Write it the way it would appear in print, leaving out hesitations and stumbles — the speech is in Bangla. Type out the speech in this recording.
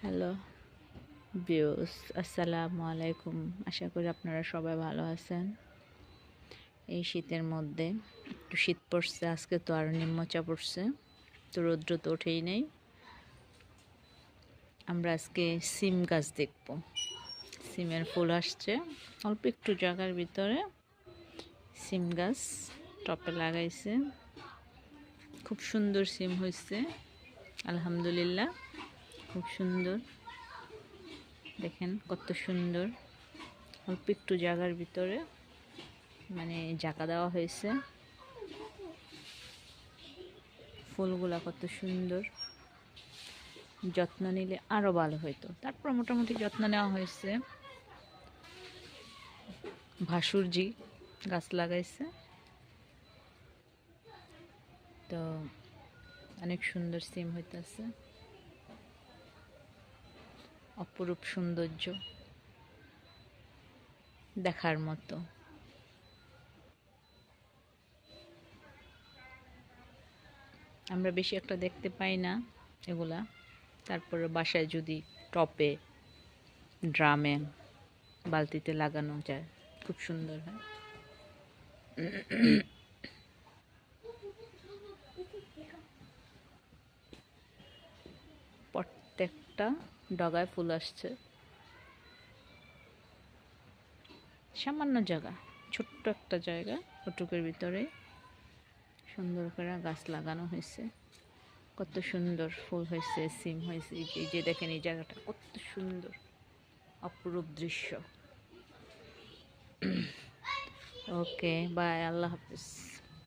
হ্যালো ভিউস, আসসালামু আলাইকুম। আশা করি আপনারা সবাই ভালো আছেন। এই শীতের মধ্যে একটু শীত পড়ছে, আজকে তো আরও নিম্নচাপ পড়ছে, তো রৌদ্র তো ওঠেই নেই। আমরা আজকে সিম গাছ দেখব। সিমের ফুল আসছে অল্প একটু জায়গার ভিতরে। সিম গাছ টপে লাগাইছে, খুব সুন্দর সিম হয়েছে আলহামদুলিল্লাহ, খুব সুন্দর। দেখেন কত সুন্দর, অল্প একটু জায়গার ভিতরে মানে জায়গা দেওয়া হয়েছে। ফুলগুলা কত সুন্দর, যত্ন নিলে আরো ভালো হইতো। তারপর মোটামুটি যত্ন নেওয়া হয়েছে। ভাসুরজি গাছ লাগাইছে, তো অনেক সুন্দর সিম হইতেছে, অপরূপ সৌন্দর্য দেখার মতো। আমরা বেশি একটা দেখতে পাই না এগুলা, তারপরে বাসায় যদি টপে, ড্রামে, বালতিতে লাগানো যায় খুব সুন্দর হয়। প্রত্যেকটা ডগায় ফুল আসছে। সামান্য জায়গা, ছোট্ট একটা জায়গা, ওটুকুর ভিতরে সুন্দর করে গাছ লাগানো হয়েছে। কত সুন্দর ফুল হয়েছে, সিম হয়েছে। এই যে দেখেন এই জায়গাটা কত সুন্দর, অপরূপ দৃশ্য। ওকে বাই, আল্লাহ হাফিজ।